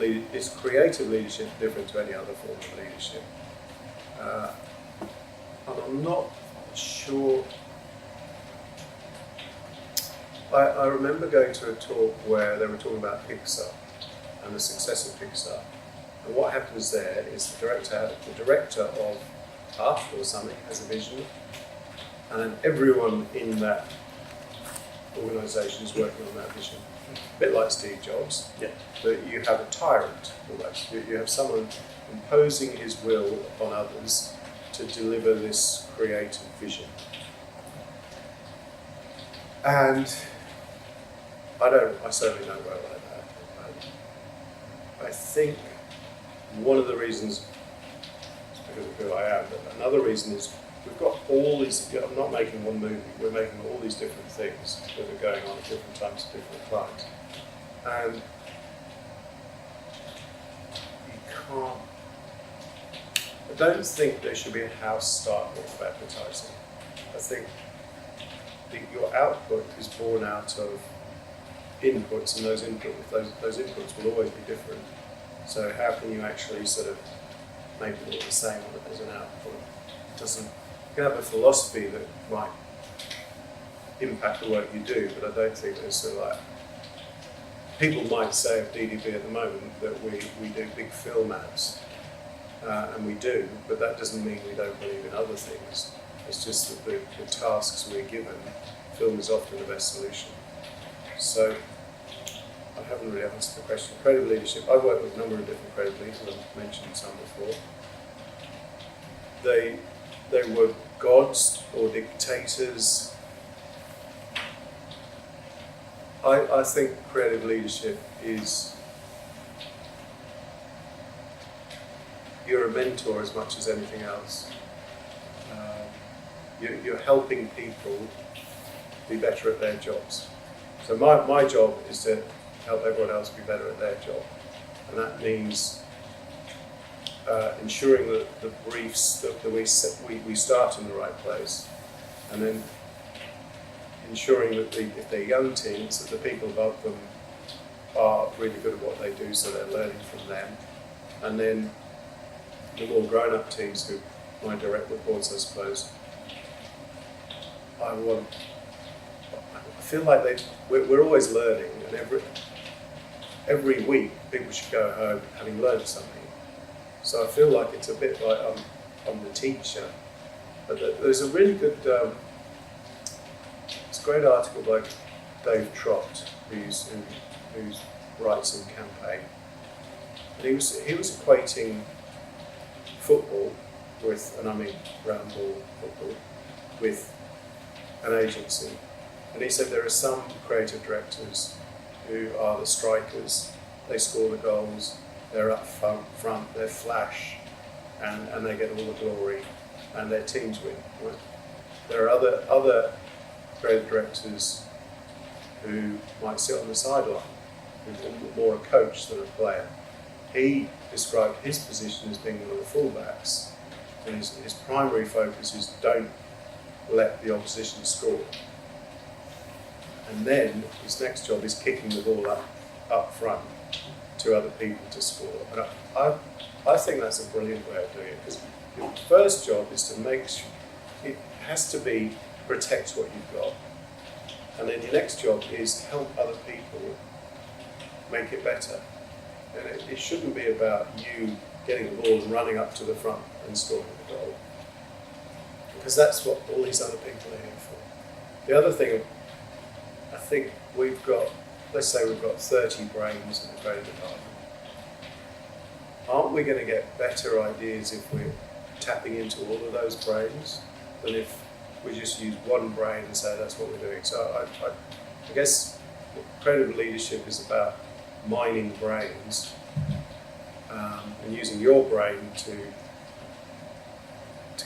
is creative leadership different to any other form of leadership? And I'm not sure. I remember going to a talk where they were talking about Pixar and the success of Pixar. And what happens there is the director of Up or something has a vision, and then everyone in that organisation is working on that vision. A bit like Steve Jobs, Yeah. but you have a tyrant almost. You have someone imposing his will upon others to deliver this creative vision. And I certainly don't work like that. I think one of the reasons, it's because of who I am, but another reason is we've got all these, I'm not making one movie, we're making all these different things that are going on at different times to different clients. And you can't, I don't think there should be a house style of advertising. I think your output is born out of inputs, and those inputs will always be different. So how can you actually sort of make it all the same as an output? You can have a philosophy that might impact the work you do, but I don't think there's sort of like, people might say of DDB at the moment that we do big film ads, and we do, but that doesn't mean we don't believe in other things. It's just that the tasks we're given, film is often the best solution. So I haven't really answered the question. Creative leadership, I've worked with a number of different creative leaders, I've mentioned some before. They were gods or dictators. I think creative leadership is, you're a mentor as much as anything else. You're helping people be better at their jobs. So my job is to help everyone else be better at their job. And that means ensuring that the briefs that we start in the right place, and then ensuring that if they're young teams, that the people above them are really good at what they do, so they're learning from them. And then the more grown-up teams, who my direct reports, I suppose, I feel like we're always learning, and every week people should go home having learned something. So I feel like it's a bit like I'm the teacher. But there's a really good, it's a great article by Dave Trott, who writes in Campaign. And he was equating football with, and I mean round ball football, with an agency. And he said there are some creative directors who are the strikers, they score the goals, they're up front, they're flash, and they get all the glory, and their teams win. Right? There are other creative directors who might sit on the sideline, who's more a coach than a player. He described his position as being one of the fullbacks, and his primary focus is don't let the opposition score. And then his next job is kicking the ball up front to other people to score. And I think that's a brilliant way of doing it, because your first job is to make sure, it has to be protect what you've got. And then your next job is help other people make it better. And it shouldn't be about you getting the ball and running up to the front and scoring the goal, because that's what all these other people are here for. The other thing, I think we've got, let's say we've got 30 brains in the creative department. Aren't we going to get better ideas if we're tapping into all of those brains than if we just use one brain and say that's what we're doing? So I guess creative leadership is about mining brains and using your brain to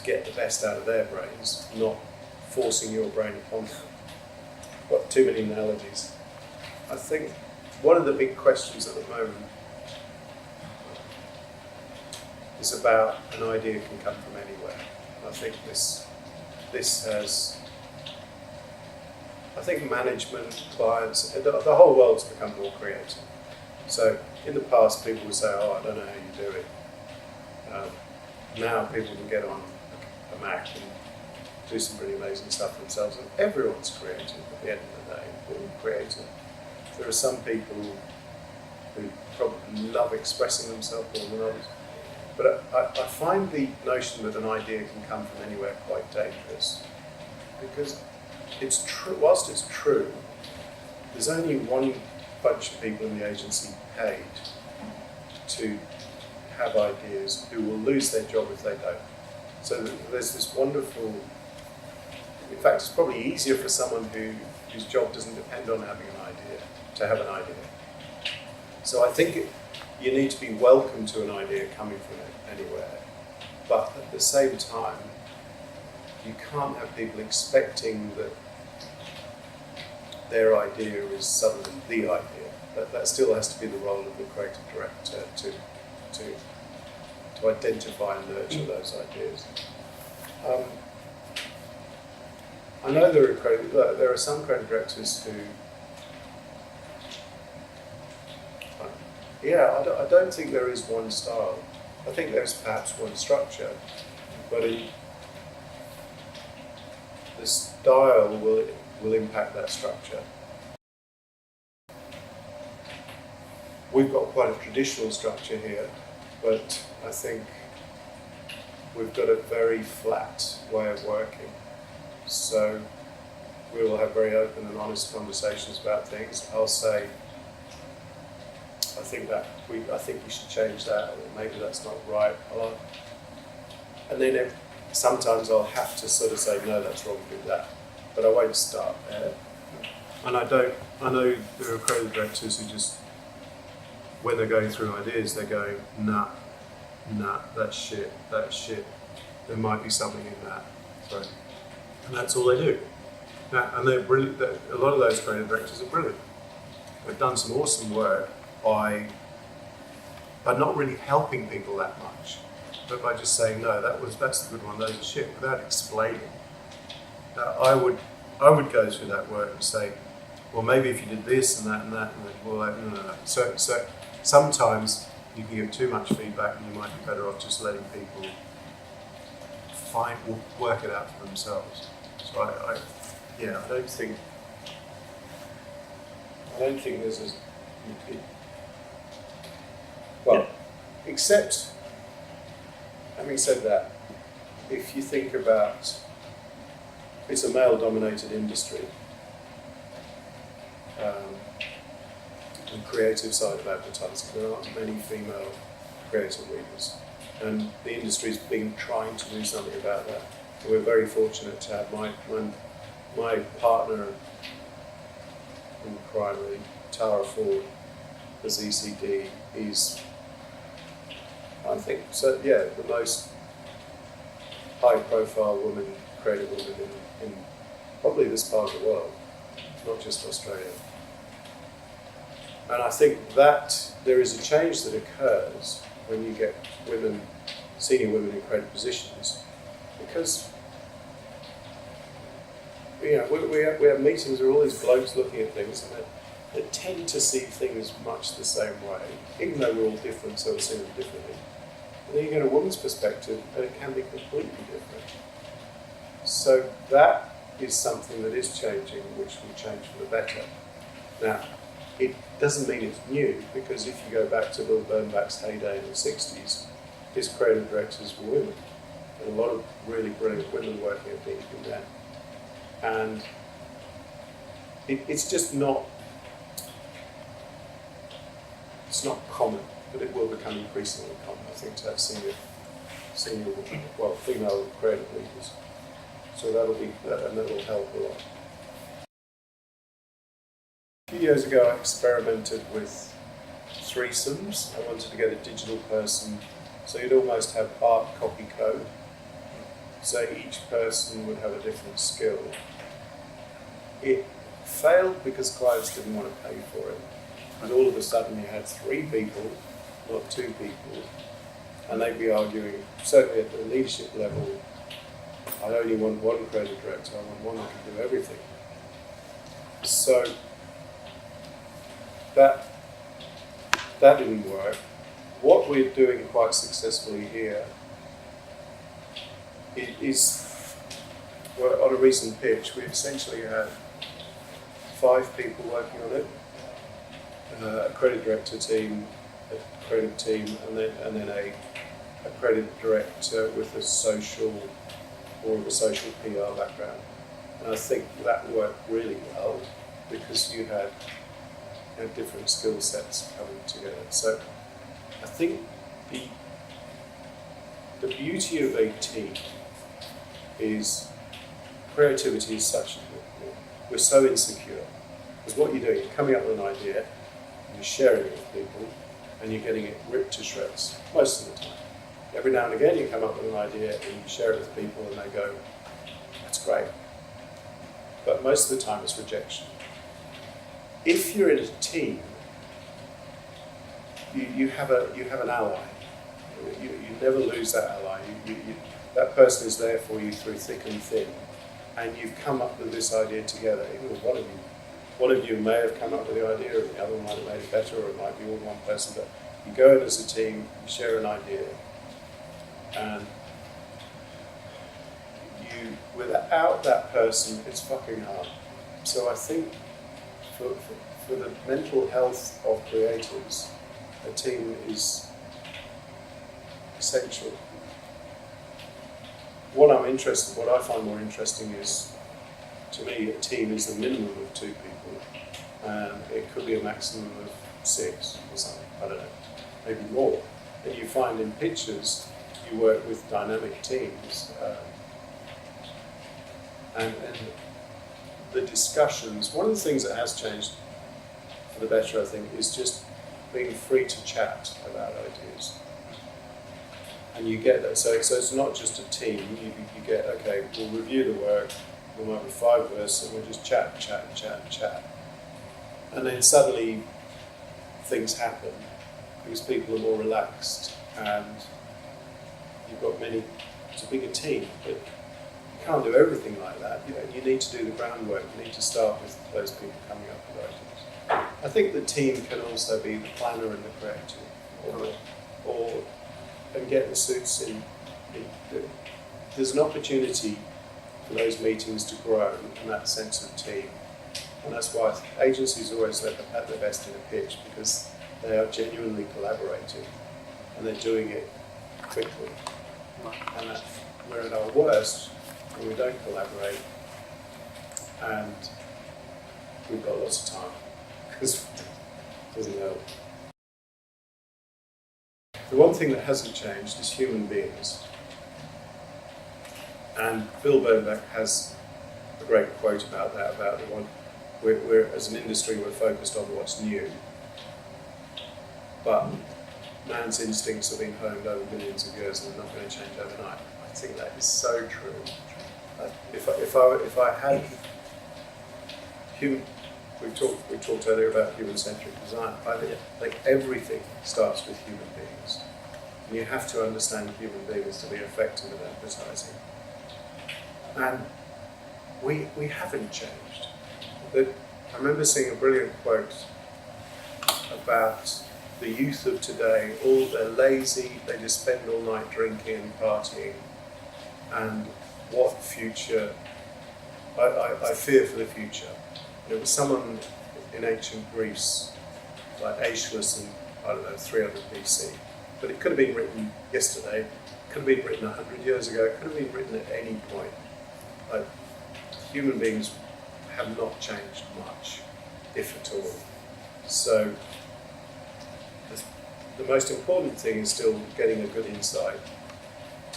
get the best out of their brains, not forcing your brain upon them. Got too many analogies. I think one of the big questions at the moment is about an idea can come from anywhere. I think I think management, clients, the whole world's become more creative. So in the past, people would say, "Oh, I don't know how you do it." Now people can get on a Mac and do some pretty amazing stuff themselves, and everyone's creative at the end of the day. We're all creative. There are some people who probably love expressing themselves more than others, but I find the notion that an idea can come from anywhere quite dangerous, because it's true. Whilst it's true, there's only one bunch of people in the agency paid to have ideas who will lose their job if they don't. So there's this wonderful, in fact it's probably easier for someone whose job doesn't depend on having an idea to have an idea. So I think you need to be welcome to an idea coming from anywhere, but at the same time you can't have people expecting that their idea is suddenly the idea. That still has to be the role of the creative director to identify and nurture those ideas. I know there are some creative directors who, I don't think there is one style. I think there's perhaps one structure, but the style will impact that structure. We've got quite a traditional structure here, but I think we've got a very flat way of working. So we will have very open and honest conversations about things. I'll say, I think we should change that, or maybe that's not right. And then sometimes I'll have to sort of say, no, that's wrong, do that. But I won't start there. And I know there are creative directors who just, when they're going through ideas, they're going, nah, that's shit. There might be something in that. So, and that's all they do. And they're brilliant. A lot of those creative directors are brilliant. They've done some awesome work by not really helping people that much, but by just saying, no, that's the good one, those are shit, without explaining. I would go through that work and say, well, maybe if you did this and that and that, and then, well, no. So sometimes you can give too much feedback, and you might be better off just letting people work it out for themselves. So I don't think there's except, having said that, if you think about, it's a male-dominated industry, the creative side of advertising. There aren't many female creative leaders, and the industry's been trying to do something about that. And we're very fortunate to have my partner in primary, Tara Ford, as ECD, is, I think, so yeah, the most high-profile creative woman in probably this part of the world, not just Australia. And I think that there is a change that occurs when you get senior women in creative positions, because we have meetings where all these blokes looking at things, and they tend to see things much the same way, even though we're all different, so we're seeing them differently. And then you get a woman's perspective, and it can be completely different. So that is something that is changing, which will change for the better. Now, it doesn't mean it's new, because if you go back to Bill Bernbach's heyday in the 60s, his creative directors were women, and a lot of really brilliant women working at Beacon then. And it's just not, it's not common, but it will become increasingly common, I think, to have senior, female creative leaders. So that'll help a lot. A few years ago, I experimented with threesomes. I wanted to get a digital person, so you'd almost have art copy code. So each person would have a different skill. It failed because clients didn't want to pay for it. And all of a sudden you had 3 people, not 2 people, and they'd be arguing, certainly at the leadership level, I only want one creative director, I want one that can do everything. So that that didn't work. What we're doing quite successfully here is, well, on a recent pitch, we essentially had 5 people working on it, a credit director team, a credit team, and then a credit director with a social, more of a social PR background. And I think that worked really well because you had different skill sets coming together. So I think the beauty of a team is creativity is such, we're so insecure. Because what you're doing, you're coming up with an idea, and you're sharing it with people, and you're getting it ripped to shreds, most of the time. Every now and again you come up with an idea and you share it with people and they go, that's great. But most of the time it's rejection. If you're in a team, you have an ally. You never lose that ally. That person is there for you through thick and thin, and you've come up with this idea together. Even one of you may have come up with the idea, and the other one might have made it better, or it might be all one person. But you go in as a team, you share an idea, and without that person, it's fucking hard. So I think for the mental health of creators, a team is essential. What I find more interesting is, to me, a team is the minimum of 2 people, and it could be a maximum of 6 or something, I don't know, maybe more. And you find in pictures, you work with dynamic teams, and the discussions, one of the things that has changed for the better, I think, is just being free to chat about ideas. And you get that, so it's not just a team, you get, okay, we'll review the work, there might be 5 of us, and we'll just chat. And then suddenly things happen, because people are more relaxed, and you've got it's a bigger team, but you can't do everything like that. You need to do the groundwork, you need to start with those people coming up with ideas. I think the team can also be the planner and the creator, and get the suits in. There's an opportunity for those meetings to grow in that sense of team. And that's why agencies always at their best in a pitch, because they are genuinely collaborating and they're doing it quickly. And we're at our worst when we don't collaborate and we've got lots of time, because it doesn't help. The one thing that hasn't changed is human beings. And Bill Bernbach has a great quote about that, about the one, we're as an industry, we're focused on what's new, but man's instincts have been honed over millions of years and they're not going to change overnight. I think that is so true. If I had we talked earlier about human-centric design. I think everything starts with human beings. And you have to understand human beings to be effective at advertising. And we haven't changed. I remember seeing a brilliant quote about the youth of today. They're lazy, they just spend all night drinking and partying. And what future, I fear for the future. There was someone in ancient Greece, like Aeschylus in, 300 BC, but it could have been written yesterday, it could have been written 100 years ago, it could have been written at any point. Like, human beings have not changed much, if at all. So, the most important thing is still getting a good insight,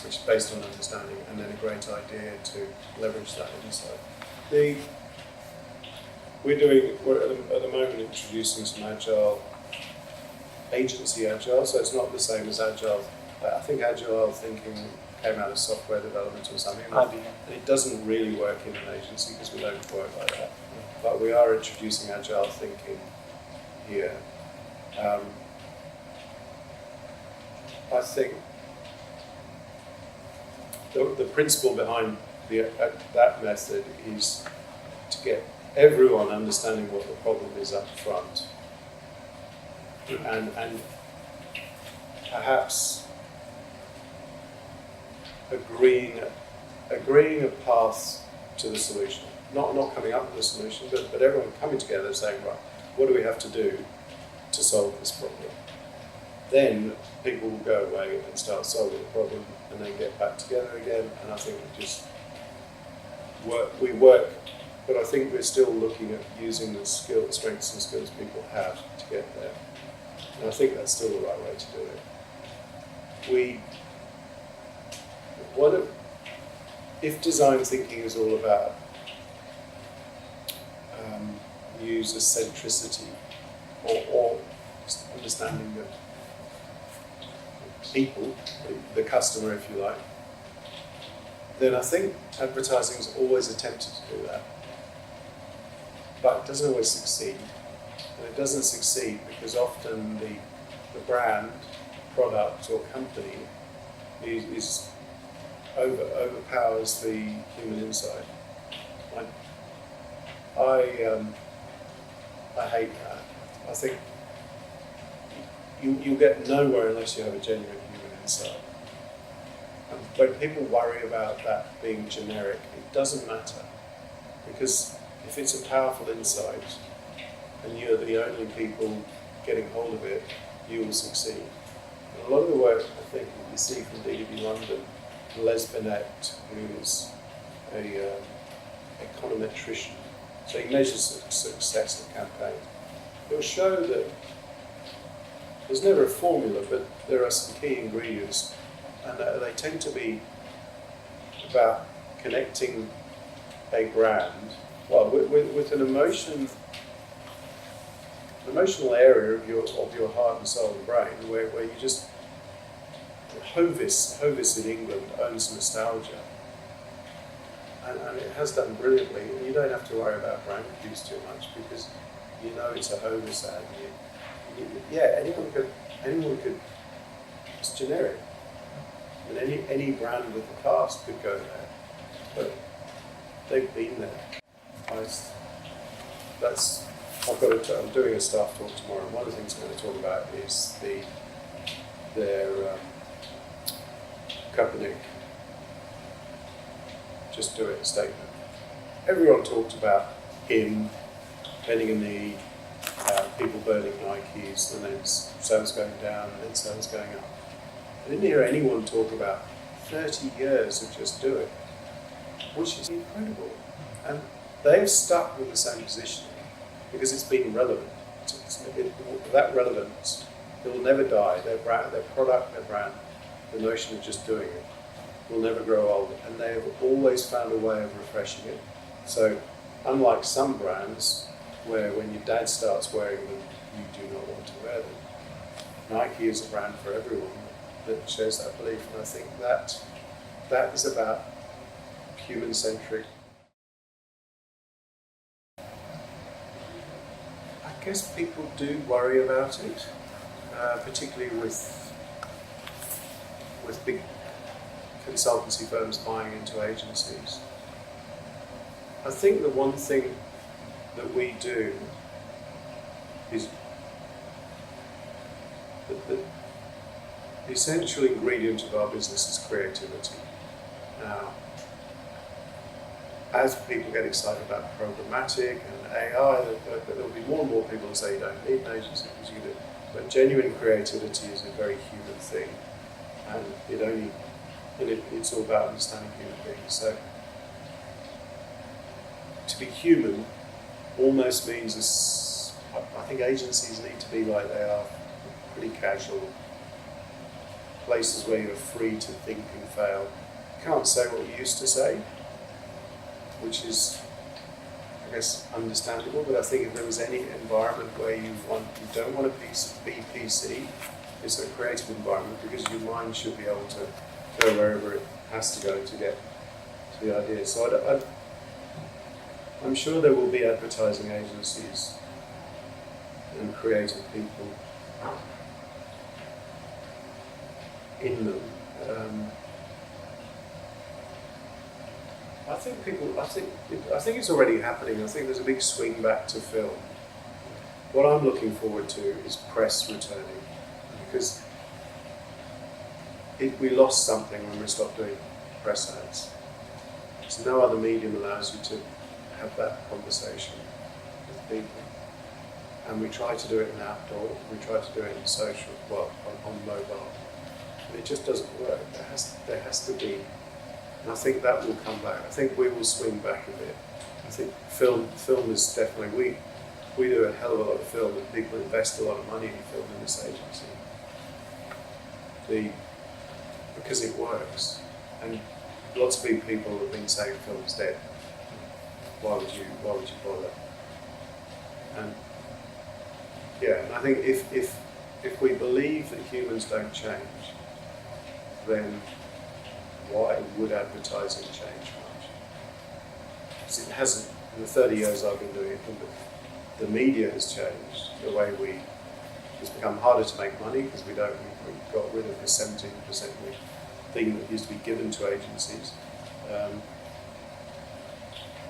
which is based on understanding, and then a great idea to leverage that insight. We're at the moment introducing some agile, agency agile, so it's not the same as agile. I think agile thinking came out of software development or something, and it doesn't really work in an agency because we don't work like that. But we are introducing agile thinking here. I think the principle behind that method is to get everyone understanding what the problem is up front, and perhaps agreeing a path to the solution. Not coming up with a solution, but everyone coming together and saying, right, what do we have to do to solve this problem? Then people will go away and start solving the problem and then get back together again, and I think we work, but I think we're still looking at using the strengths and skills people have to get there. And I think that's still the right way to do it. If design thinking is all about user centricity or understanding the people, the customer if you like, then I think advertising is always attempted to do that. But it doesn't always succeed. And it doesn't succeed because often the brand, product or company is overpowers the human insight. I hate that. I think you get nowhere unless you have a genuine human insight. And when people worry about that being generic, it doesn't matter. Because if it's a powerful insight and you're the only people getting hold of it, you will succeed. And a lot of the work I think that you see from DDB London, Les Binet, who is a econometrician, so he measures the success of campaigns. It will show that there's never a formula, but there are some key ingredients, and they tend to be about connecting a brand, well, with an emotional area of your heart and soul and brain, where you just Hovis in England owns nostalgia. And it has done brilliantly. And you don't have to worry about brand cues too much because you know it's a Hovis ad. Anyone could. It's generic. I mean, any brand with a past could go there, but they've been there. I'm doing a staff talk tomorrow, and one of the things I'm going to talk about is their Kaepernick Just Do It statement. Everyone talked about him bending a knee, people burning Nikes, and then sales going down, and then sales going up. I didn't hear anyone talk about 30 years of Just Do It, which is incredible. And they've stuck with the same positioning because it's been relevant. That relevance, it will never die. Their brand, their product, their brand, the notion of just doing it will never grow old, and they have always found a way of refreshing it. So unlike some brands where when your dad starts wearing them, you do not want to wear them, Nike is a brand for everyone that shares that belief, and I think that is about human-centric. I guess people do worry about it, particularly with big consultancy firms buying into agencies. I think the one thing that we do is the essential ingredient of our business is creativity. Now, as people get excited about programmatic and AI, there will be more and more people who say you don't need an agency because you do. But genuine creativity is a very human thing, and it's all about understanding human beings. So to be human almost means I think agencies need to be like they are, pretty casual, places where you're free to think and fail. You can't say what you used to say, which is, I guess, understandable, but I think if there was any environment where you don't want to be PC, it's a creative environment because your mind should be able to go wherever it has to go to get to the idea. So I'm sure there will be advertising agencies and creative people in them. I think it's already happening. I think there's a big swing back to film. what I'm looking forward to is press returning, because we lost something when we stopped doing press ads. So no other medium allows you to have that conversation with people. And we try to do it in outdoor, we try to do it in social, well, on mobile. And it just doesn't work. There has to be, and I think that will come back. I think we will swing back a bit. I think film is definitely, we do a hell of a lot of film, and people invest a lot of money in film in this agency. Because it works. And lots of people have been saying film's dead. Why would you bother? And yeah, and I think if we believe that humans don't change, then why would advertising change much? Because it hasn't. In the 30 years I've been doing it, the media has changed. The way it's become harder to make money because we got rid of the 17% thing that used to be given to agencies.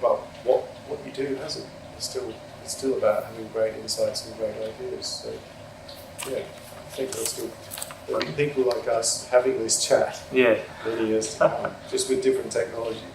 But what you do hasn't. It's still about having great insights and great ideas. So yeah, I think there'll be people like us having this chat many years to come, just with different technology.